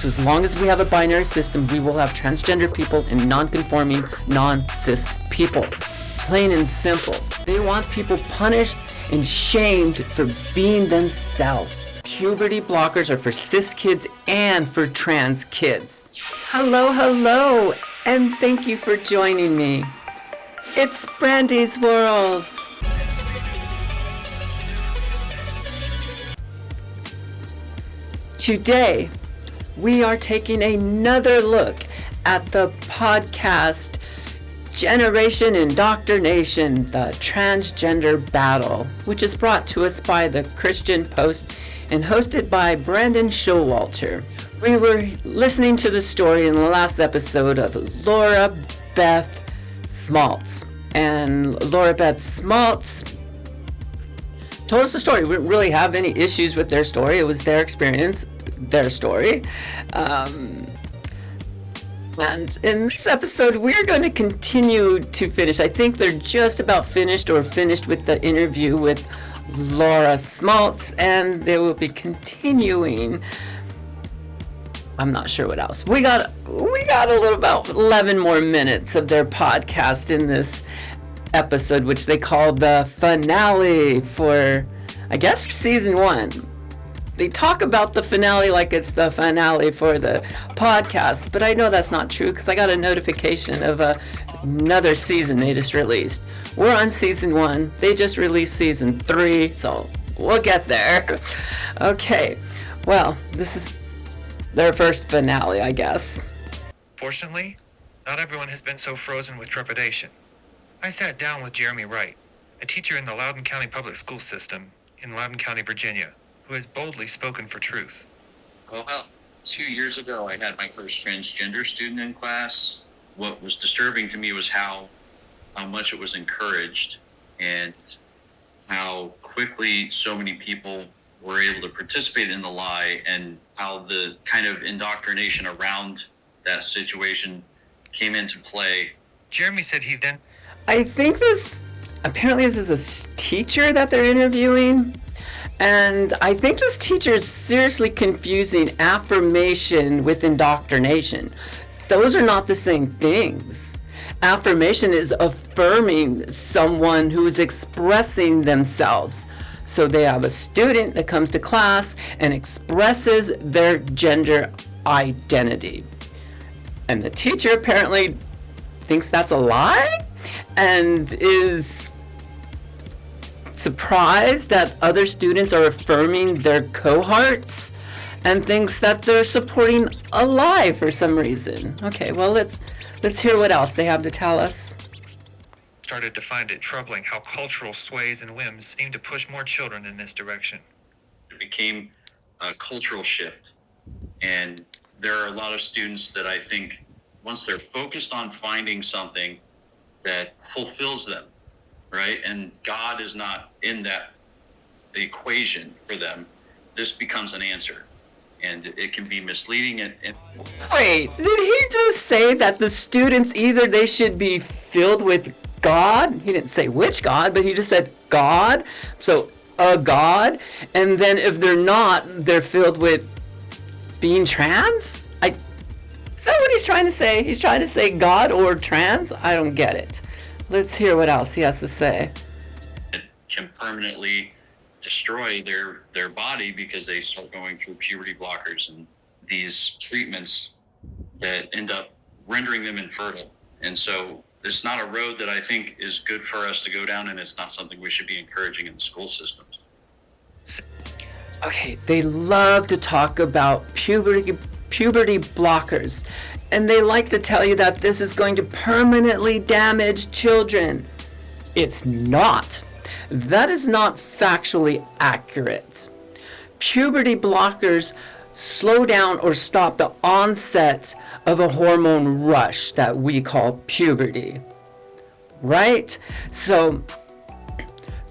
So as long as we have a binary system, we will have transgender people and non-conforming, non-cis people. Plain and simple. They want people punished and shamed for being themselves. Puberty blockers are for cis kids and for trans kids. Hello, and thank you for joining me. It's Brandi's World. Today, we are taking another look at the podcast Generation Indoctrination, the Transgender Battle, which is brought to us by the Christian Post and hosted by Brandon Showalter. We were listening to the story in the last episode of Laura Beth Smaltz. And Laura Beth Smaltz told us the story. We didn't really have any issues with their story. It was their experience, their story. And in this episode, we're going to continue to finish. I think they're just about finished with the interview with Laura Smaltz, and they will be continuing. I'm not sure what else. We got a little about 11 more minutes of their podcast in this episode, which they call the finale for season 1. They talk about the finale like it's the finale for the podcast, but I know that's not true because I got a notification of another season they just released. We're on season 1. They just released season 3, so we'll get there. Okay, well, this is their first finale, I guess. Fortunately, not everyone has been so frozen with trepidation. I sat down with Jeremy Wright, a teacher in the Loudoun County Public School System in Loudoun County, Virginia, who has boldly spoken for truth. Well, about 2 years ago, I had my first transgender student in class. What was disturbing to me was how much it was encouraged and how quickly so many people were able to participate in the lie and how the kind of indoctrination around that situation came into play. Jeremy said he then... I think apparently this is a teacher that they're interviewing. And I think this teacher is seriously confusing affirmation with indoctrination. Those are not the same things. Affirmation is affirming someone who is expressing themselves. So they have a student that comes to class and expresses their gender identity. And the teacher apparently thinks that's a lie and is surprised that other students are affirming their cohorts and thinks that they're supporting a lie for some reason. Okay, well, let's hear what else they have to tell us. Started to find it troubling how cultural sways and whims seem to push more children in this direction. It became a cultural shift, and there are a lot of students that I think once they're focused on finding something that fulfills them, right? And God is not in that equation for them. This becomes an answer, and it can be misleading. And Wait, did he just say that the students either they should be filled with God? He didn't say which God, but he just said God. So a God, and then if they're not, they're filled with being trans? Is that what he's trying to say? He's trying to say God or trans? I don't get it. Let's hear what else he has to say. it can permanently destroy their body because they start going through puberty blockers and these treatments that end up rendering them infertile. And so it's not a road that I think is good for us to go down, and it's not something we should be encouraging in the school systems. Okay, they love to talk about puberty blockers, and they like to tell you that this is going to permanently damage children. It's not. That is not factually accurate. Puberty blockers slow down or stop the onset of a hormone rush that we call puberty, right? So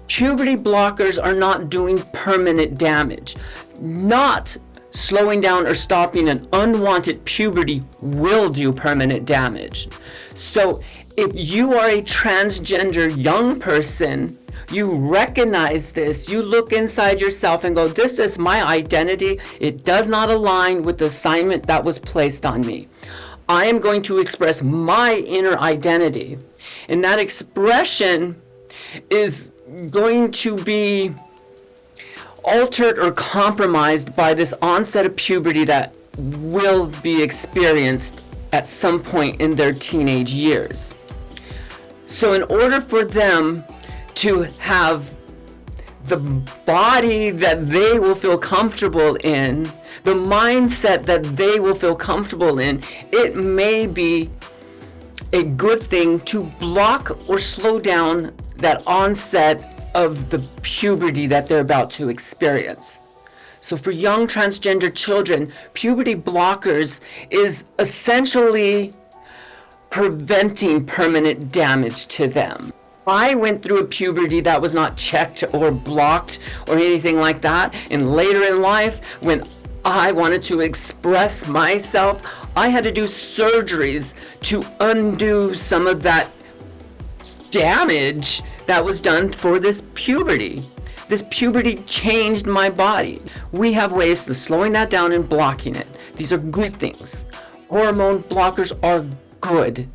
puberty blockers are not doing permanent damage. Not slowing down or stopping an unwanted puberty will do permanent damage. So if you are a transgender young person, you recognize this, you look inside yourself and go, this is my identity. It does not align with the assignment that was placed on me. I am going to express my inner identity. And that expression is going to be altered or compromised by this onset of puberty that will be experienced at some point in their teenage years. So in order for them to have the body that they will feel comfortable in, the mindset that they will feel comfortable in, it may be a good thing to block or slow down that onset of the puberty that they're about to experience. So for young transgender children, puberty blockers is essentially preventing permanent damage to them. I went through a puberty that was not checked or blocked or anything like that. And later in life, when I wanted to express myself, I had to do surgeries to undo some of that damage that was done for this puberty. This puberty changed my body. We have ways to slowing that down and blocking it. These are good things. Hormone blockers are good.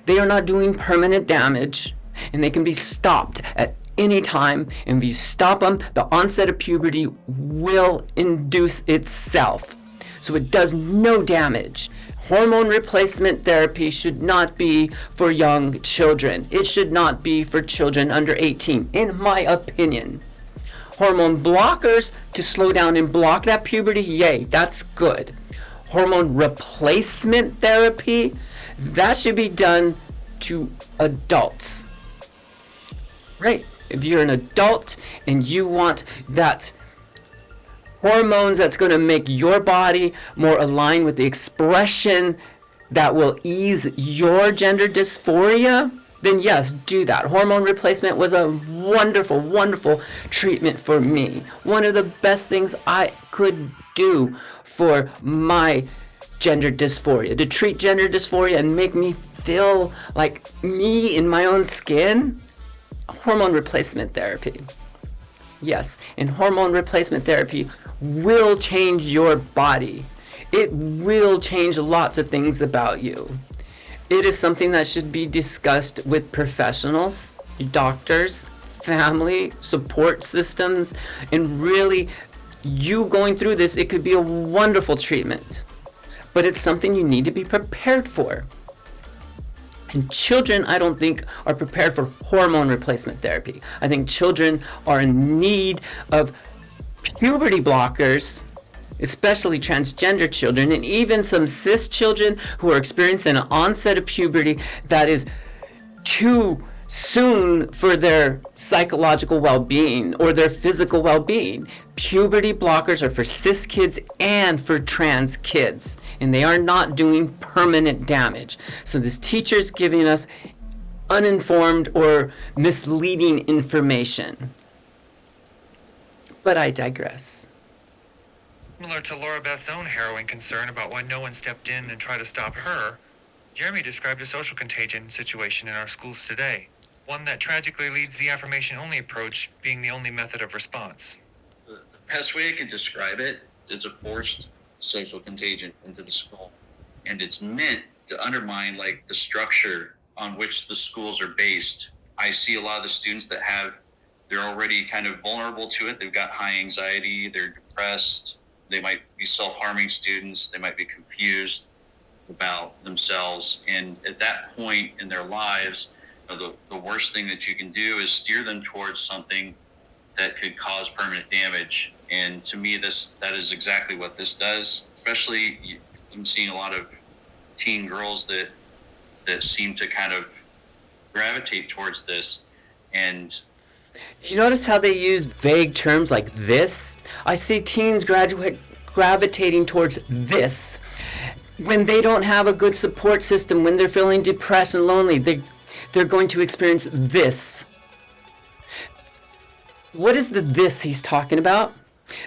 They are not doing permanent damage, and they can be stopped at any time. And if you stop them, the onset of puberty will induce itself. So it does no damage. Hormone replacement therapy should not be for young children. It should not be for children under 18, in my opinion. Hormone blockers to slow down and block that puberty, yay, that's good. Hormone replacement therapy, that should be done to adults. Right? If you're an adult and you want that hormones that's going to make your body more aligned with the expression that will ease your gender dysphoria, then yes, do that. Hormone replacement was a wonderful, wonderful treatment for me. One of the best things I could do for my gender dysphoria, to treat gender dysphoria and make me feel like me in my own skin. Hormone replacement therapy. Yes, and hormone replacement therapy will change your body. It will change lots of things about you. It is something that should be discussed with professionals, doctors, family, support systems, and really, you going through this, it could be a wonderful treatment. But it's something you need to be prepared for. And children, I don't think, are prepared for hormone replacement therapy. I think children are in need of puberty blockers, especially transgender children, and even some cis children who are experiencing an onset of puberty that is too soon for their psychological well-being or their physical well-being. Puberty blockers are for cis kids and for trans kids, and they are not doing permanent damage. So this teacher's giving us uninformed or misleading information. But I digress. Similar to Laura Beth's own harrowing concern about why no one stepped in and tried to stop her, Jeremy described a social contagion situation in our schools today, one that tragically leads the affirmation-only approach being the only method of response. The best way I can describe it is a forced social contagion into the school. And it's meant to undermine like the structure on which the schools are based. I see a lot of the students that they're already kind of vulnerable to it. They've got high anxiety, they're depressed, they might be self-harming students, they might be confused about themselves. And at that point in their lives, the worst thing that you can do is steer them towards something that could cause permanent damage. And to me, that is exactly what this does. Especially, I'm seeing a lot of teen girls that seem to kind of gravitate towards this. And you notice how they use vague terms like this? I see teens gravitating towards this. When they don't have a good support system, when they're feeling depressed and lonely, they're going to experience this. What is the this he's talking about?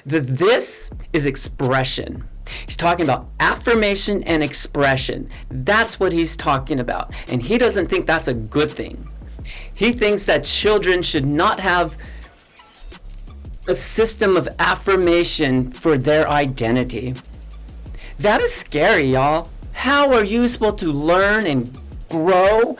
The this is expression. He's talking about affirmation and expression. That's what he's talking about. And he doesn't think that's a good thing. He thinks that children should not have a system of affirmation for their identity. That is scary, y'all. How are you supposed to learn and grow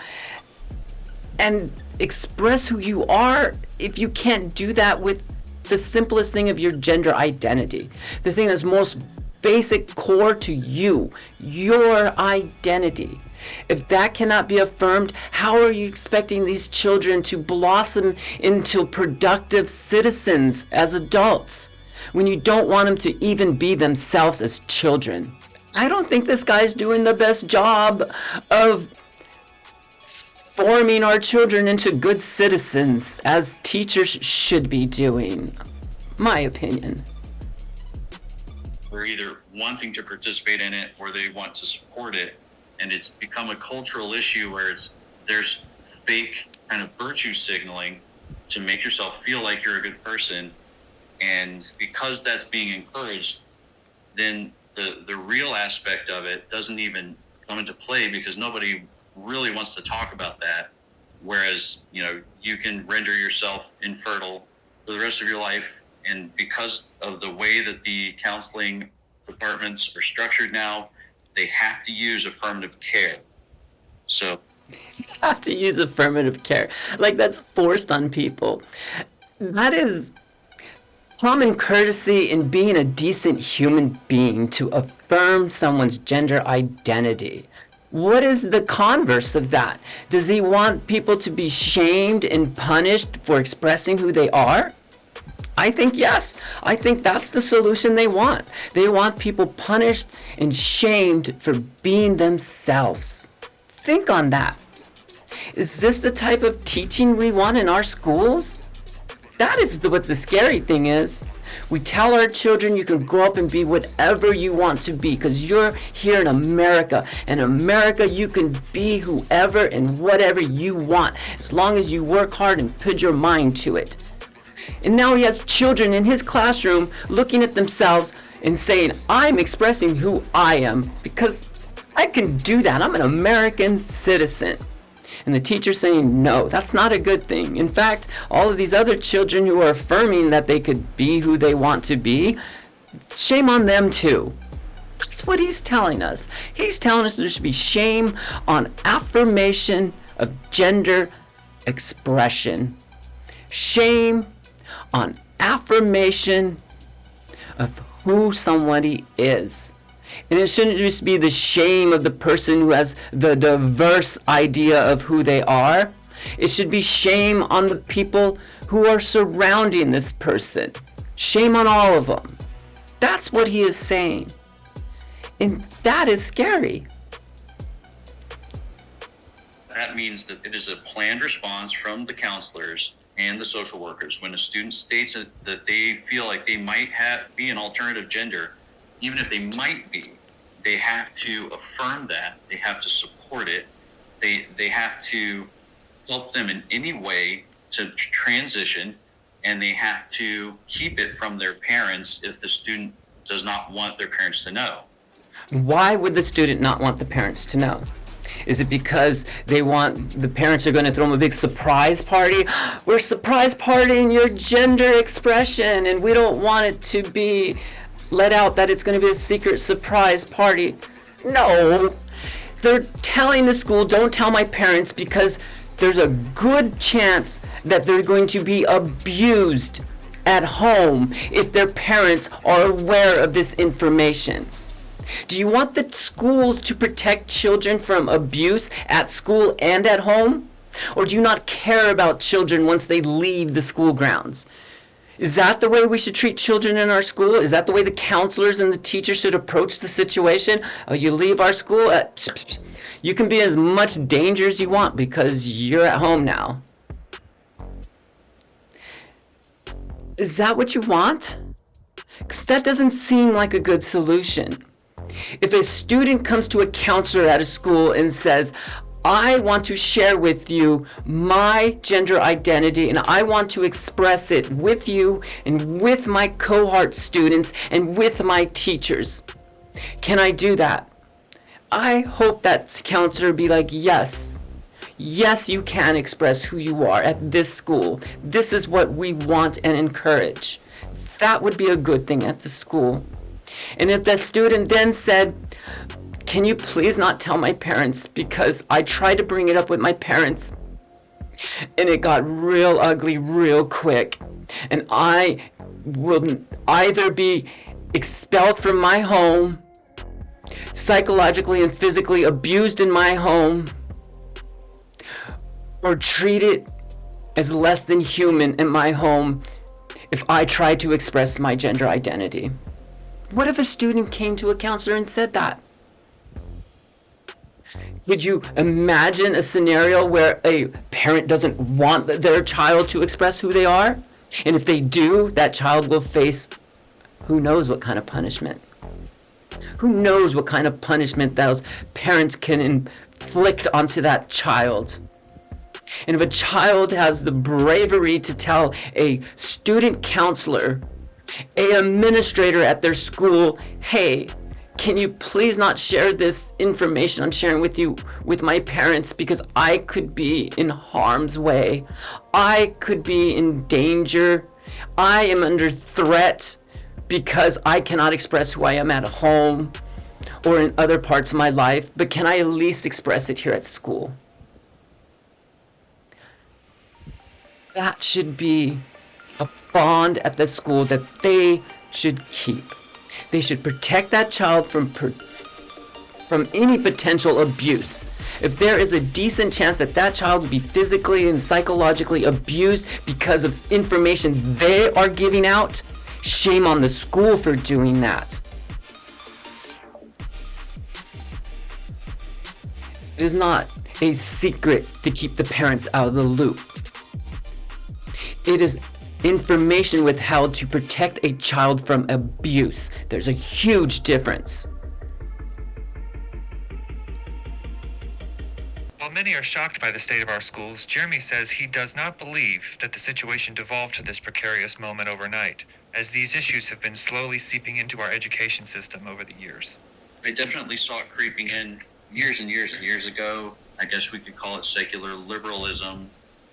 and express who you are if you can't do that with the simplest thing of your gender identity? The thing that's most basic core to you, your identity. If that cannot be affirmed, how are you expecting these children to blossom into productive citizens as adults when you don't want them to even be themselves as children? I don't think this guy's doing the best job of forming our children into good citizens as teachers should be doing. My opinion. We're either wanting to participate in it or they want to support it. And it's become a cultural issue where there's fake kind of virtue signaling to make yourself feel like you're a good person. And because that's being encouraged, then the real aspect of it doesn't even come into play because nobody really wants to talk about that. Whereas, you can render yourself infertile for the rest of your life. And because of the way that the counseling departments are structured now, they have to use affirmative care. So Have to use affirmative care. Like that's forced on people. That is common courtesy in being a decent human being to affirm someone's gender identity. What is the converse of that? Does he want people to be shamed and punished for expressing who they are? I think yes. I think that's the solution they want. They want people punished and shamed for being themselves. Think on that. Is this the type of teaching we want in our schools? That is what the scary thing is. We tell our children you can grow up and be whatever you want to be because you're here in America. In America, you can be whoever and whatever you want as long as you work hard and put your mind to it. And now he has children in his classroom looking at themselves and saying, I'm expressing who I am because I can do that. I'm an American citizen. And the teacher's saying, no, that's not a good thing. In fact, all of these other children who are affirming that they could be who they want to be, shame on them too. That's what he's telling us. He's telling us there should be shame on affirmation of gender expression. Shame on affirmation of who somebody is. And it shouldn't just be the shame of the person who has the diverse idea of who they are. It should be shame on the people who are surrounding this person. Shame on all of them. That's what he is saying. And that is scary. that means that it is a planned response from the counselors and the social workers. When a student states that they feel like they might be an alternative gender, even if they might be, they have to affirm that. They have to support it. They have to help them in any way to transition, and they have to keep it from their parents if the student does not want their parents to know. Why would the student not want the parents to know? Is it because the parents are going to throw them a big surprise party? We're surprise partying your gender expression, and we don't want it to be let out that it's going to be a secret surprise party. No. They're telling the school, don't tell my parents, because there's a good chance that they're going to be abused at home if their parents are aware of this information. Do you want the schools to protect children from abuse at school and at home? Or do you not care about children once they leave the school grounds? Is that the way we should treat children in our school? Is that the way the counselors and the teachers should approach the situation? Oh, you leave our school? You can be as much danger as you want because you're at home now. Is that what you want? Because that doesn't seem like a good solution. If a student comes to a counselor at a school and says, I want to share with you my gender identity and I want to express it with you and with my cohort students and with my teachers, Can I do that? I hope that counselor be like, yes, you can express who you are at this school. This is what we want and encourage. That would be a good thing at the school. And if the student then said, can you please not tell my parents, because I tried to bring it up with my parents and it got real ugly real quick, and I will either be expelled from my home, psychologically and physically abused in my home, or treated as less than human in my home if I try to express my gender identity. What if a student came to a counselor and said that? Would you imagine a scenario where a parent doesn't want their child to express who they are? And if they do, that child will face who knows what kind of punishment. Who knows what kind of punishment those parents can inflict onto that child. And if a child has the bravery to tell a student counselor, an administrator at their school, hey, can you please not share this information I'm sharing with you with my parents, because I could be in harm's way. I could be in danger. I am under threat because I cannot express who I am at home or in other parts of my life, but can I at least express it here at school? That should be a bond at the school that they should keep. They should protect that child from any potential abuse. If there is a decent chance that that child will be physically and psychologically abused because of information they are giving out, shame on the school for doing that. It is not a secret to keep the parents out of the loop. It is information withheld to protect a child from abuse. There's a huge difference. While many are shocked by the state of our schools, Jeremy says he does not believe that the situation devolved to this precarious moment overnight, as these issues have been slowly seeping into our education system over the years. I definitely saw it creeping in years and years and years ago. I guess we could call it secular liberalism.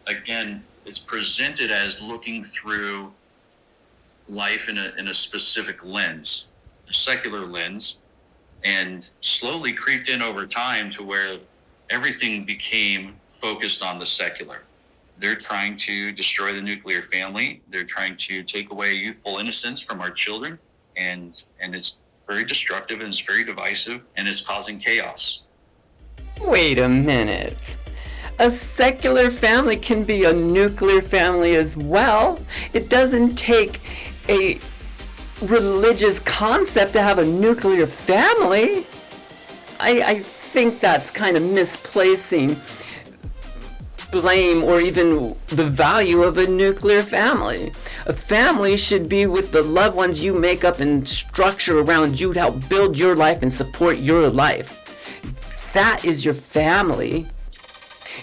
Again, it's presented as looking through life in a specific lens, a secular lens, and slowly creeped in over time to where everything became focused on the secular. They're trying to destroy the nuclear family. They're trying to take away youthful innocence from our children, and it's very destructive and it's very divisive and it's causing chaos. Wait a minute. A secular family can be a nuclear family as well. It doesn't take a religious concept to have a nuclear family. I think that's kind of misplacing blame or even the value of a nuclear family. A family should be with the loved ones you make up and structure around you to help build your life and support your life. That is your family.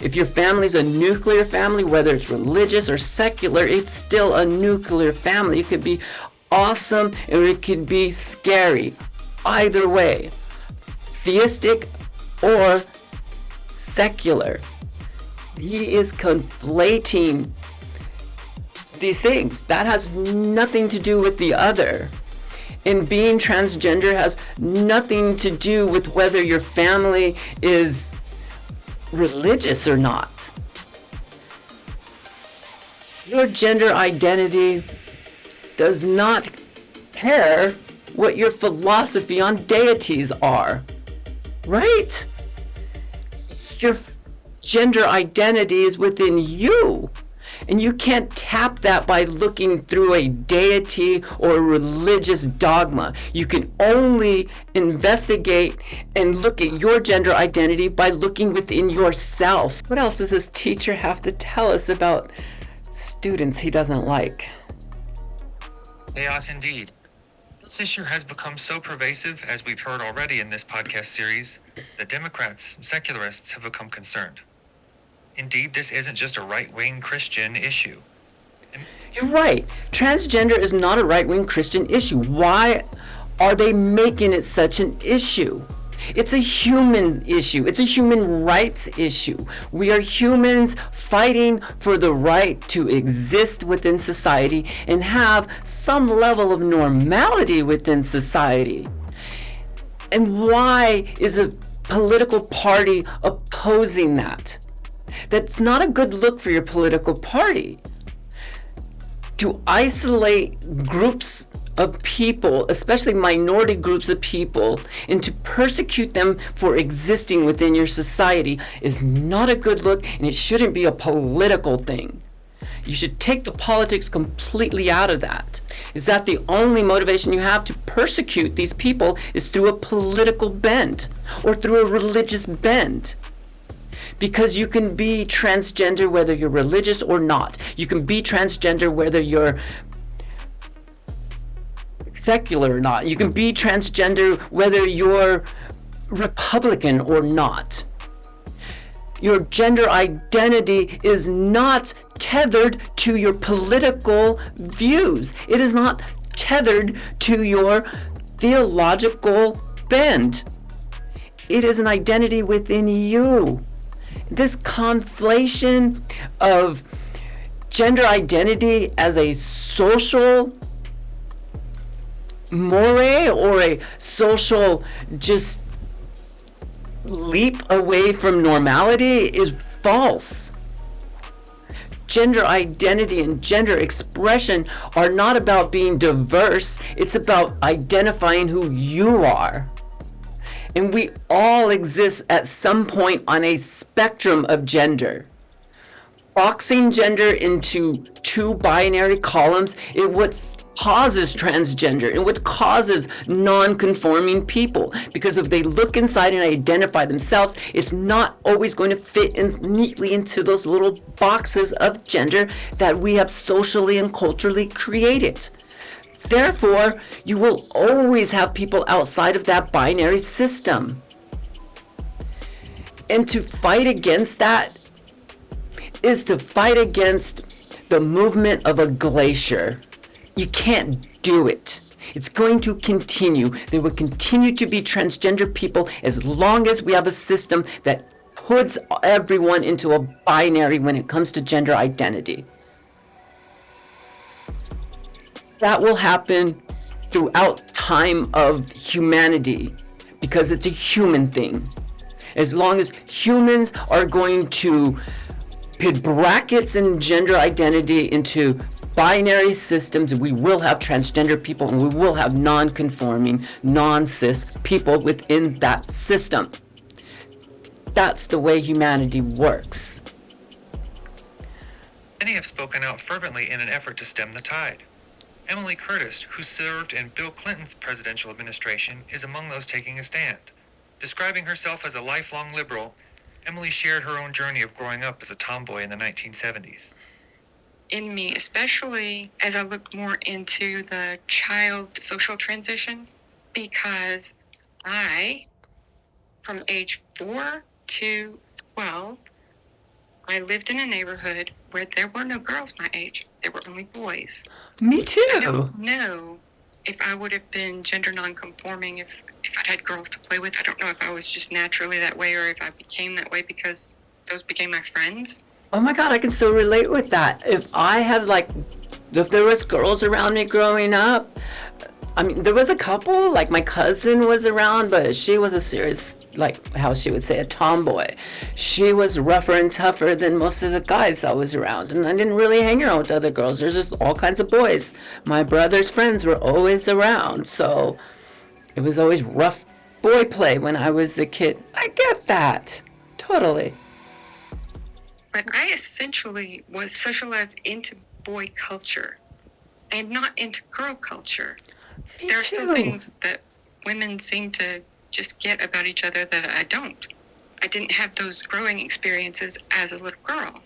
If your family's a nuclear family, whether it's religious or secular, it's still a nuclear family. It could be awesome or it could be scary. Either way, theistic or secular. He is conflating these things. That has nothing to do with the other. And being transgender has nothing to do with whether your family is religious or not. Your gender identity does not care what your philosophy on deities are, right? Your gender identity is within you, and you can't tap that by looking through a deity or a religious dogma. You can only investigate and look at your gender identity by looking within yourself. What else does this teacher have to tell us about students he doesn't like? Chaos indeed. This issue has become so pervasive, as we've heard already in this podcast series, that Democrats and secularists have become concerned. Indeed, this isn't just a right-wing Christian issue. You're right. Transgender is not a right-wing Christian issue. Why are they making it such an issue? It's a human issue. It's a human rights issue. We are humans fighting for the right to exist within society and have some level of normality within society. And why is a political party opposing that? That's not a good look for your political party. To isolate groups of people, especially minority groups of people, and to persecute them for existing within your society is not a good look, and it shouldn't be a political thing. You should take the politics completely out of that. Is that the only motivation you have to persecute these people is through a political bent or through a religious bent? Because you can be transgender whether you're religious or not. You can be transgender whether you're secular or not. You can be transgender whether you're Republican or not. Your gender identity is not tethered to your political views. It is not tethered to your theological bent. It is an identity within you. This conflation of gender identity as a social moray or a social just leap away from normality is false. Gender identity and gender expression are not about being diverse. It's about identifying who you are. And we all exist at some point on a spectrum of gender. Boxing gender into two binary columns, it what causes transgender and what causes non-conforming people. Because if they look inside and identify themselves, it's not always going to fit in neatly into those little boxes of gender that we have socially and culturally created. Therefore, you will always have people outside of that binary system. And to fight against that is to fight against the movement of a glacier. You can't do it. It's going to continue. There will continue to be transgender people as long as we have a system that puts everyone into a binary when it comes to gender identity. That will happen throughout time of humanity because it's a human thing. As long as humans are going to put brackets in gender identity into binary systems, we will have transgender people and we will have non-conforming, non-cis people within that system. That's the way humanity works. Many have spoken out fervently in an effort to stem the tide. Emily Curtis, who served in Bill Clinton's presidential administration, is among those taking a stand. Describing herself as a lifelong liberal, Emily shared her own journey of growing up as a tomboy in the 1970s. In me, especially as I looked more into the child social transition, because I, from age 4 to 12, I lived in a neighborhood where there were no girls my age. There were only boys. Me too. I don't know if I would have been gender non-conforming if I'd had girls to play with. I don't know if I was just naturally that way or if I became that way because those became my friends. Oh my God, I can so relate with that. If there was girls around me growing up, I mean, there was a couple, like my cousin was around, but she was a serious, like how she would say, a tomboy. She was rougher and tougher than most of the guys I was around, and I didn't really hang around with other girls. There's just all kinds of boys. My brother's friends were always around, so it was always rough boy play when I was a kid. I get that, totally. But I essentially was socialized into boy culture and not into girl culture. Me There are too. still things that women seem to just get about each other that I don't. I didn't have those growing experiences as a little girl.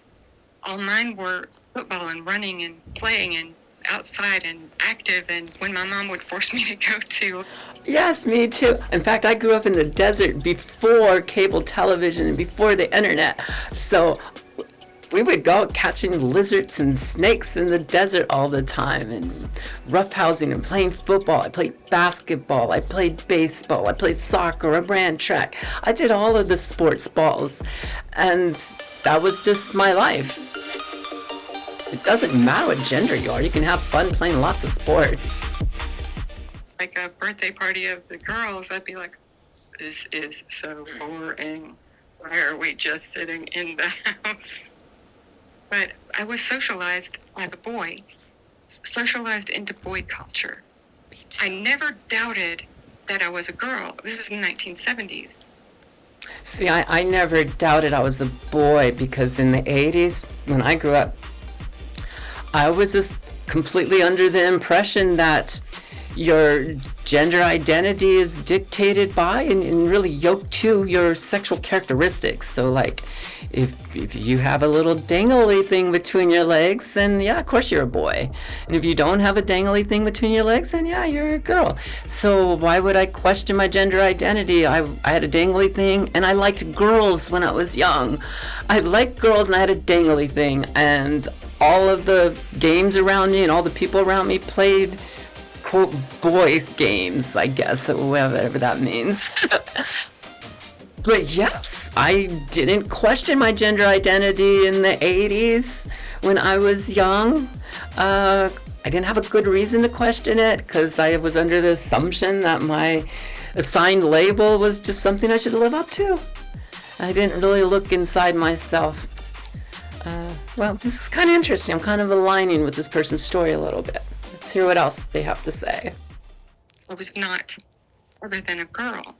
All mine were football and running and playing and outside and active, and when my mom would force me to go to. Yes, me too. In fact, I grew up in the desert before cable television and before the internet. So we would go out catching lizards and snakes in the desert all the time and roughhousing and playing football. I played basketball. I played baseball. I played soccer. I ran track. I did all of the sports balls. And that was just my life. It doesn't matter what gender you are. You can have fun playing lots of sports. Like a birthday party of the girls, I'd be like, this is so boring. Why are we just sitting in the house? But I was socialized as a boy, socialized into boy culture. I never doubted that I was a girl. This is in the 1970s. See, I never doubted I was a boy because in the 80s, when I grew up, I was just completely under the impression that your gender identity is dictated by and really yoked to your sexual characteristics. So like if you have a little dangly thing between your legs, then yeah, of course you're a boy. And if you don't have a dangly thing between your legs, then yeah, you're a girl. So why would I question my gender identity? I had a dangly thing and I liked girls when I was young. I liked girls and I had a dangly thing, and all of the games around me and all the people around me played quote boys games, I guess, whatever that means. But yes, I didn't question my gender identity in the 80s when I was young. I didn't have a good reason to question it because I was under the assumption that my assigned label was just something I should live up to. I didn't really look inside myself. Well, this is kind of interesting. I'm kind of aligning with this person's story a little bit. Let's hear what else they have to say. I was not other than a girl.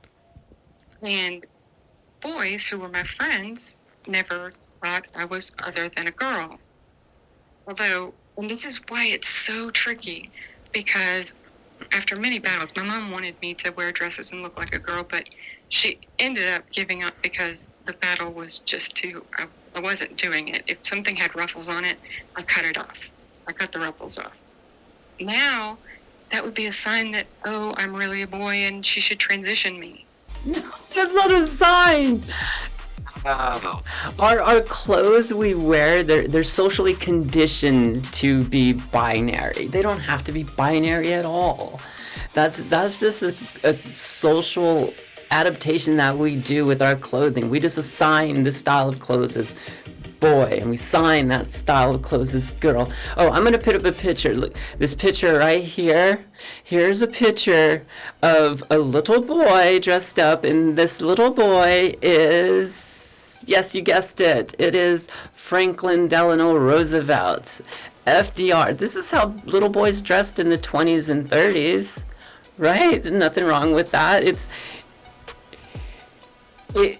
And boys who were my friends never thought I was other than a girl. Although, and this is why it's so tricky, because after many battles, my mom wanted me to wear dresses and look like a girl, but she ended up giving up because the battle was just too, I wasn't doing it. If something had ruffles on it, I cut it off. I cut the ruffles off. Now, that would be a sign that, oh, I'm really a boy and she should transition me. No, that's not a sign. Our clothes we wear, they're socially conditioned to be binary. They don't have to be binary at all. That's just a social adaptation that we do with our clothing. We just assign this style of clothes as boy, and we sign that style of clothes as girl. Oh, I'm gonna put up a picture. Look, this picture right here. Here's a picture of a little boy dressed up, and this little boy is, yes, you guessed it, it is Franklin Delano Roosevelt, FDR. This is how little boys dressed in the 20s and 30s, right? Nothing wrong with that. It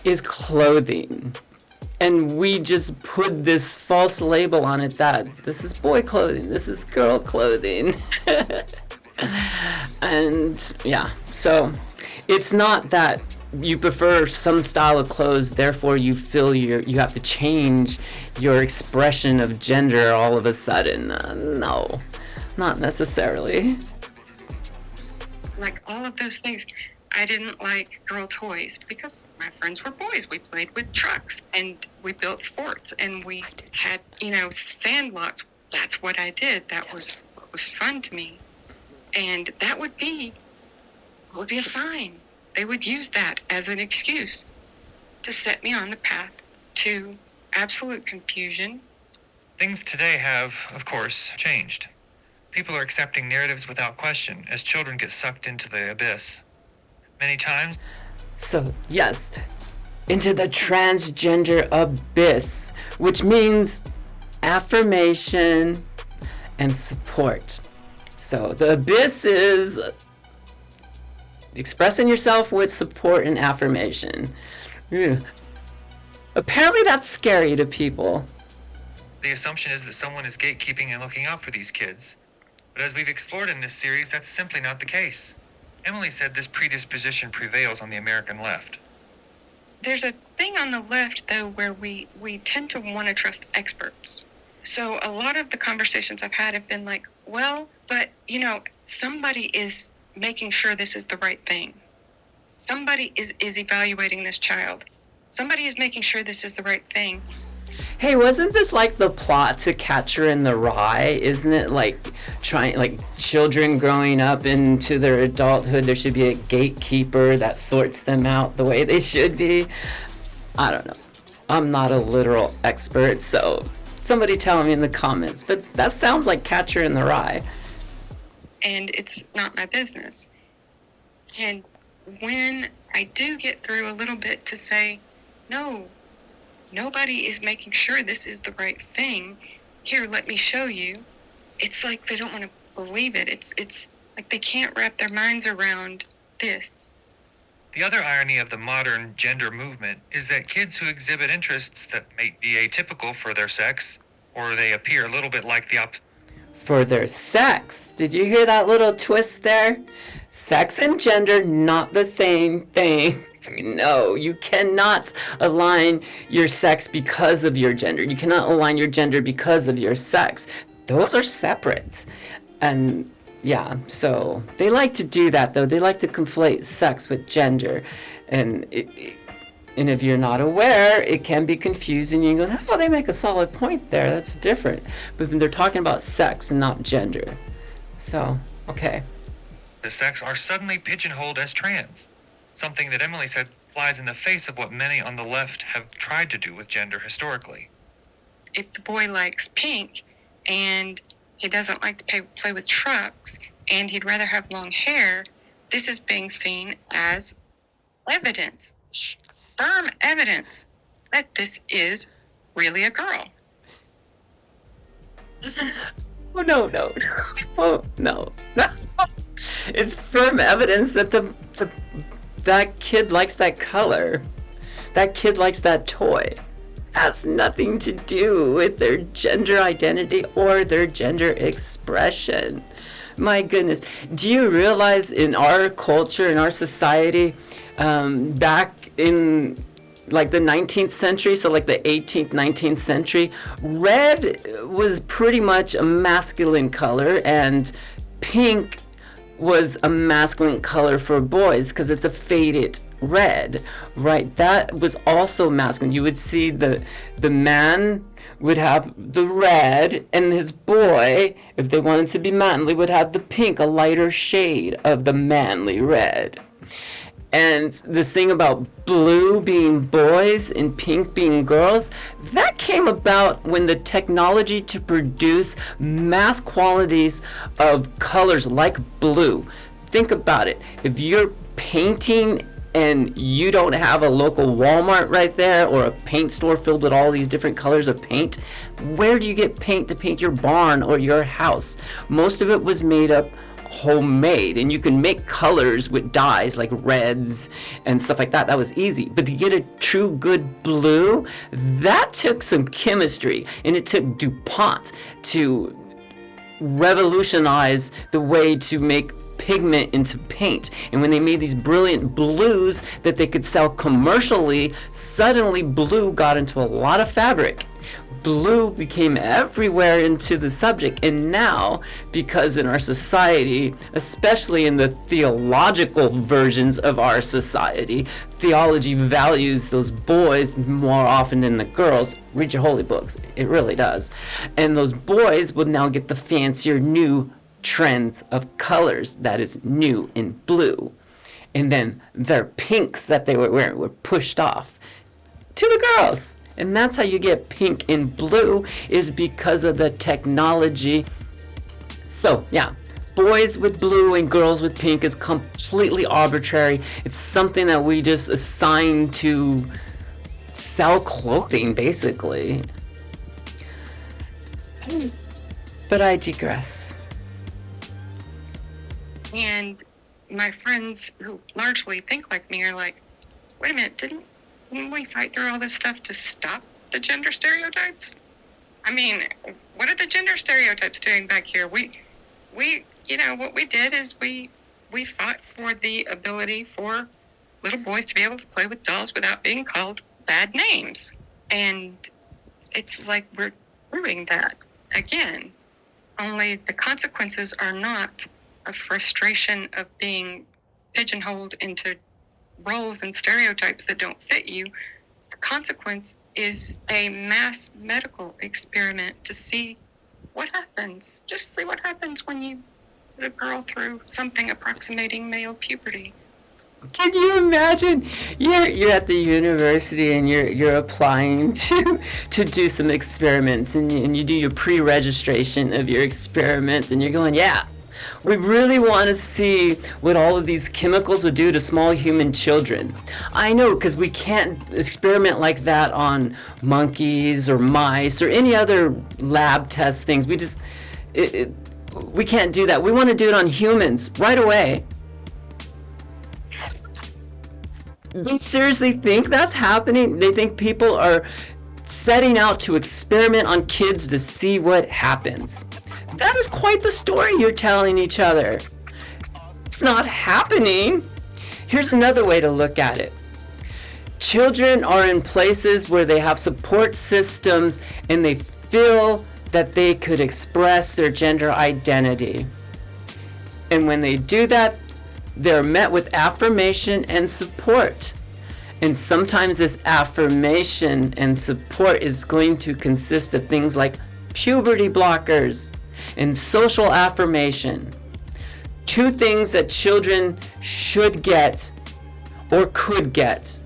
is clothing. And we just put this false label on it that this is boy clothing, this is girl clothing. And yeah, so it's not that you prefer some style of clothes, therefore you feel you have to change your expression of gender all of a sudden. No, not necessarily. Like all of those things. I didn't like girl toys because my friends were boys. We played with trucks and we built forts and we had, sand lots. That's what I did. That was what was fun to me. And that would be a sign. They would use that as an excuse to set me on the path to absolute confusion. Things today have, of course, changed. People are accepting narratives without question as children get sucked into the abyss. Many times. So, yes, into the transgender abyss, which means affirmation and support. So, the abyss is expressing yourself with support and affirmation. Ugh. Apparently, that's scary to people. The assumption is that someone is gatekeeping and looking out for these kids. But as we've explored in this series, that's simply not the case. Emily said this predisposition prevails on the American left. There's a thing on the left, though, where we tend to want to trust experts. So a lot of the conversations I've had have been like, well, but, somebody is making sure this is the right thing. Somebody is evaluating this child. Somebody is making sure this is the right thing. Hey, wasn't this like the plot to Catcher in the Rye? Isn't it like trying, like children growing up into their adulthood, there should be a gatekeeper that sorts them out the way they should be? I don't know. I'm not a literal expert, so somebody tell me in the comments. But that sounds like Catcher in the Rye. And it's not my business. And when I do get through a little bit to say, no, nobody is making sure this is the right thing. Here, let me show you. It's like they don't want to believe it. It's like they can't wrap their minds around this. The other irony of the modern gender movement is that kids who exhibit interests that may be atypical for their sex, or they appear a little bit like the opposite. For their sex. Did you hear that little twist there? Sex and gender, not the same thing. No, you cannot align your sex because of your gender. You cannot align your gender because of your sex. Those are separate. And yeah, so they like to do that though. They like to conflate sex with gender. And if you're not aware, it can be confusing. You go, oh, they make a solid point there. That's different. But they're talking about sex and not gender. So, okay. The sex are suddenly pigeonholed as trans, something that Emily said flies in the face of what many on the left have tried to do with gender historically. If the boy likes pink and he doesn't like to play with trucks and he'd rather have long hair, this is being seen as evidence, firm evidence that this is really a girl. Oh, no. Oh, no. It's firm evidence that that kid likes that color. That kid likes that toy. Has nothing to do with their gender identity or their gender expression. My goodness. Do you realize in our culture, in our society, back in like the 19th century, so like the 18th, 19th century, red was pretty much a masculine color, and pink was a masculine color for boys because it's a faded red, right? That was also masculine. You would see the man would have the red, and his boy, if they wanted to be manly, would have the pink, a lighter shade of the manly red. And this thing about blue being boys and pink being girls, that came about when the technology to produce mass quantities of colors like blue. Think about it. If you're painting and you don't have a local Walmart right there or a paint store filled with all these different colors of paint, where do you get paint to paint your barn or your house? Most of it was made up homemade, and you can make colors with dyes like reds and stuff like that. That was easy. But to get a true good blue, that took some chemistry, and it took DuPont to revolutionize the way to make pigment into paint. And when they made these brilliant blues that they could sell commercially, suddenly blue got into a lot of fabric. Blue became everywhere into the subject, and now, because in our society, especially in the theological versions of our society, theology values those boys more often than the girls. Read your holy books, it really does. And those boys will now get the fancier new trends of colors that is new in blue. And then their pinks that they were wearing were pushed off to the girls. And that's how you get pink and blue, is because of the technology. So, yeah, boys with blue and girls with pink is completely arbitrary. It's something that we just assign to sell clothing, basically. But I digress. And my friends who largely think like me are like, wait a minute, didn't we fight through all this stuff to stop the gender stereotypes? I mean, what are the gender stereotypes doing back here? We you know, what we did is we fought for the ability for little boys to be able to play with dolls without being called bad names. And it's like we're doing that again. Only the consequences are not a frustration of being pigeonholed into roles and stereotypes that don't fit you. The consequence is a mass medical experiment to see what happens. Just see what happens when you put a girl through something approximating male puberty. Can you imagine? You're at the university and you're applying to do some experiments, and you do your pre-registration of your experiment, and you're going, yeah, we really want to see what all of these chemicals would do to small human children. I know, because we can't experiment like that on monkeys or mice or any other lab test things. We can't do that. We want to do it on humans right away. They seriously think that's happening? They think people are setting out to experiment on kids to see what happens. That is quite the story you're telling each other. It's not happening. Here's another way to look at it. Children are in places where they have support systems and they feel that they could express their gender identity. And when they do that, they're met with affirmation and support. And sometimes this affirmation and support is going to consist of things like puberty blockers and social affirmation. Two things that children should get or could get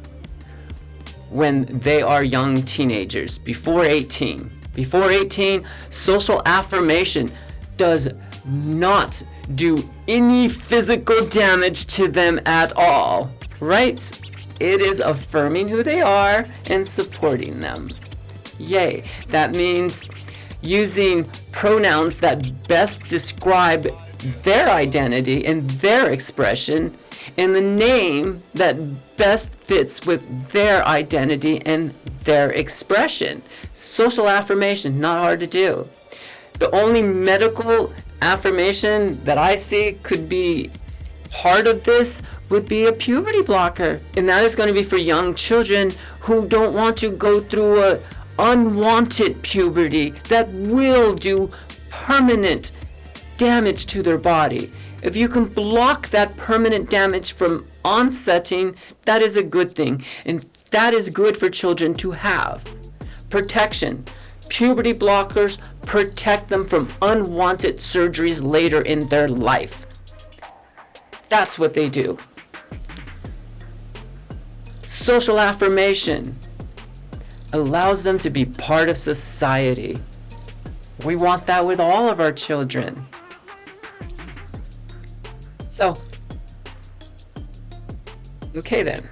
when they are young teenagers, before 18. Before 18, social affirmation does not do any physical damage to them at all, right? It is affirming who they are and supporting them. Yay. That means using pronouns that best describe their identity and their expression, and the name that best fits with their identity and their expression. Social affirmation, not hard to do. The only medical affirmation that I see could be part of this would be a puberty blocker, and that is going to be for young children who don't want to go through a unwanted puberty that will do permanent damage to their body. If you can block that permanent damage from onsetting, that is a good thing, and that is good for children to have. Protection. Puberty blockers protect them from unwanted surgeries later in their life. That's what they do. Social affirmation allows them to be part of society. We want that with all of our children. So, okay then.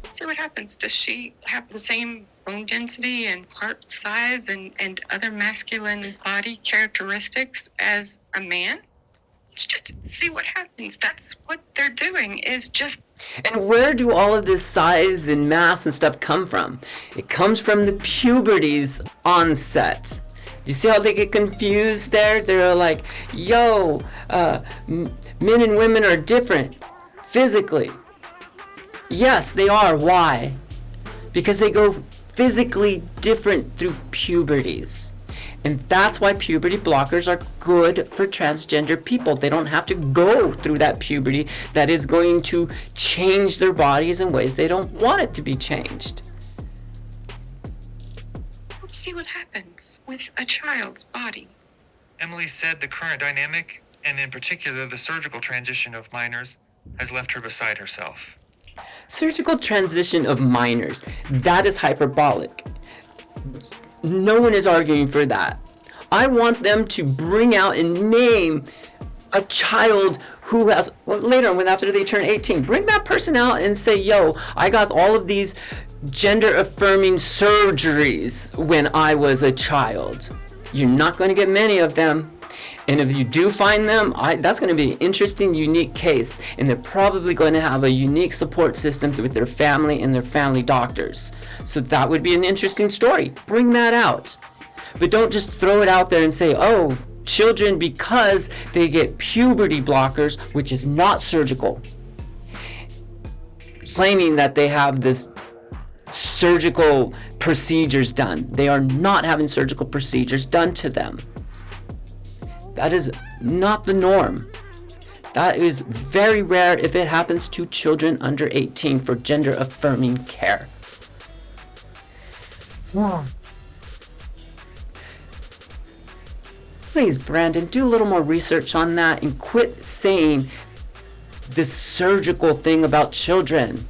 See what happens. Does she have the same bone density and heart size and other masculine body characteristics as a man? Let's just see what happens. That's what they're doing, is just... And where do all of this size and mass and stuff come from? It comes from the puberty's onset. You see how they get confused there? They're like, yo, men and women are different physically. Yes, they are. Why? Because they go physically different through puberties. And that's why puberty blockers are good for transgender people. They don't have to go through that puberty that is going to change their bodies in ways they don't want it to be changed. Let's see what happens with a child's body. Emily said the current dynamic, and in particular the surgical transition of minors, has left her beside herself. Surgical transition of minors, that is hyperbolic. No one is arguing for that. I want them to bring out and name a child who has, later on, after they turn 18, bring that person out and say, yo, I got all of these gender affirming surgeries when I was a child. You're not going to get many of them. And if you do find them, that's going to be an interesting, unique case. And they're probably going to have a unique support system with their family and their family doctors. So that would be an interesting story. Bring that out. But don't just throw it out there and say, oh, children, because they get puberty blockers, which is not surgical, claiming that they have this surgical procedures done. They are not having surgical procedures done to them. That is not the norm. That is very rare if it happens to children under 18 for gender affirming care. Please, Brandon, do a little more research on that and quit saying this surgical thing about children.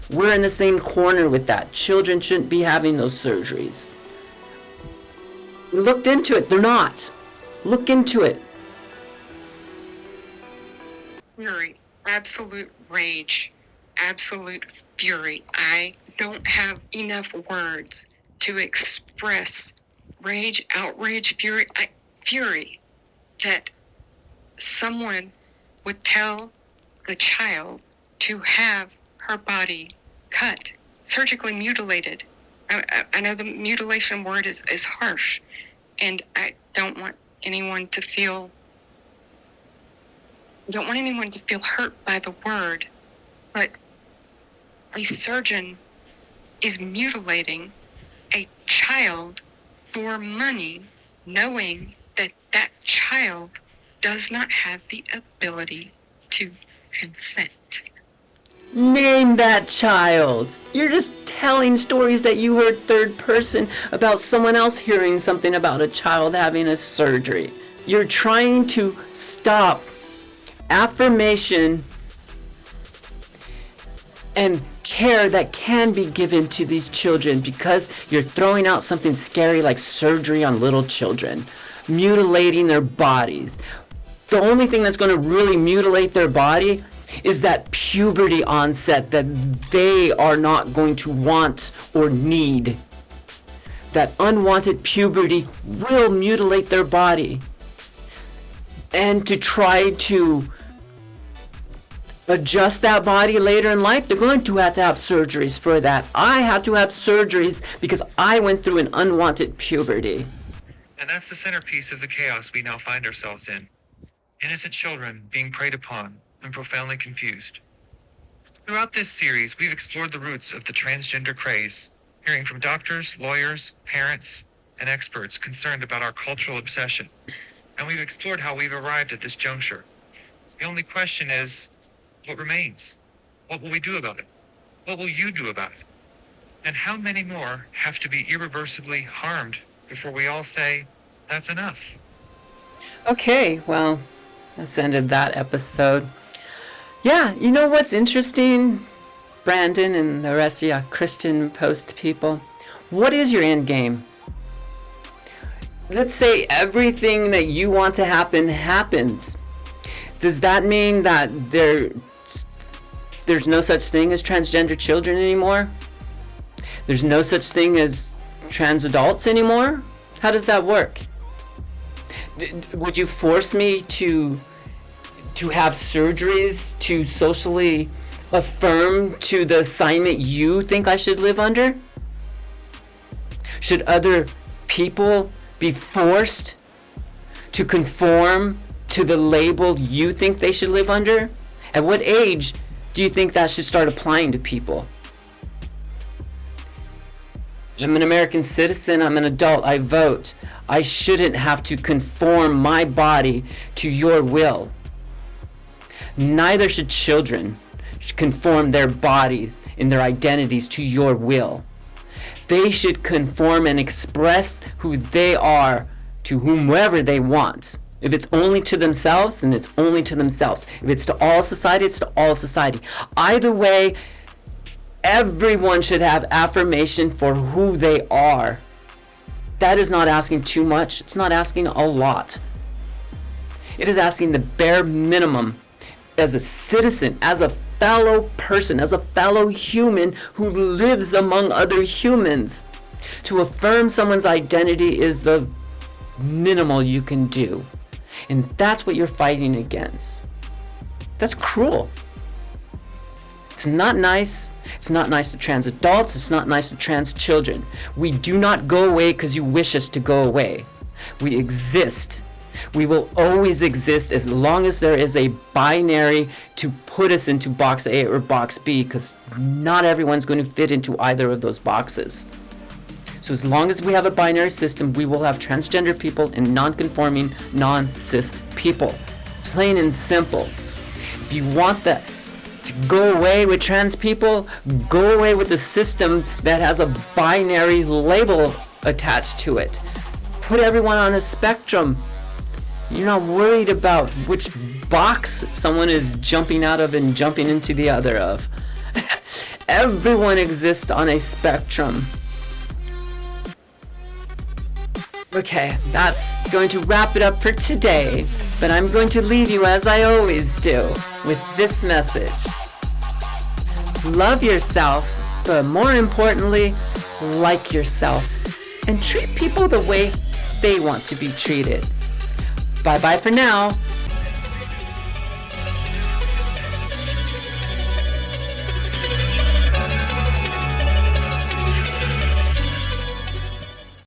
We're in the same corner with that. Children shouldn't be having those surgeries. We looked into it. They're not. Look into it. Fury, absolute rage, absolute fury. I don't have enough words to express rage, outrage, fury that someone would tell the child to have her body cut, surgically mutilated. I know the mutilation word is harsh, and I don't want anyone to feel hurt by the word, but a surgeon is mutilating a child for money, knowing that that child does not have the ability to consent. Name that child. You're just telling stories that you heard third person about someone else hearing something about a child having a surgery. You're trying to stop affirmation and care that can be given to these children because you're throwing out something scary like surgery on little children, mutilating their bodies. The only thing that's going to really mutilate their body is that puberty onset that they are not going to want or need. That unwanted puberty will mutilate their body. And to try to adjust that body later in life, they're going to have surgeries for that. I had to have surgeries because I went through an unwanted puberty. And that's the centerpiece of the chaos we now find ourselves in. Innocent children being preyed upon and profoundly confused. Throughout this series, we've explored the roots of the transgender craze, hearing from doctors, lawyers, parents, and experts concerned about our cultural obsession. And we've explored how we've arrived at this juncture. The only question is, what remains? What will we do about it? What will you do about it? And how many more have to be irreversibly harmed before we all say, that's enough? Okay, well, that's ended that episode. Yeah, you know what's interesting, Brandon and the rest of you Christian Post people? What is your end game? Let's say everything that you want to happen happens. Does that mean that there's no such thing as transgender children anymore? There's no such thing as trans adults anymore? How does that work? Would you force me to have surgeries to socially affirm to the assignment you think I should live under? Should other people be forced to conform to the label you think they should live under? At what age do you think that should start applying to people? I'm an American citizen, I'm an adult, I vote. I shouldn't have to conform my body to your will. Neither should children conform their bodies and their identities to your will. They should conform and express who they are to whomever they want. If it's only to themselves, then it's only to themselves. If it's to all society, it's to all society. Either way, everyone should have affirmation for who they are. That is not asking too much. It's not asking a lot. It is asking the bare minimum as a citizen, as a fellow person, as a fellow human who lives among other humans. To affirm someone's identity is the minimal you can do. And that's what you're fighting against. That's cruel. It's not nice. It's not nice to trans adults. It's not nice to trans children. We do not go away because you wish us to go away. We exist. We will always exist as long as there is a binary to put us into box A or box B, because not everyone's going to fit into either of those boxes. So as long as we have a binary system, we will have transgender people and non-conforming, non-cis people. Plain and simple. If you want that Go away with trans people. Go away with the system that has a binary label attached to it. Put everyone on a spectrum. You're not worried about which box someone is jumping out of and jumping into the other of. Everyone exists on a spectrum. Okay, that's going to wrap it up for today, but I'm going to leave you, as I always do, with this message. Love yourself, but more importantly, like yourself, and treat people the way they want to be treated. Bye-bye for now.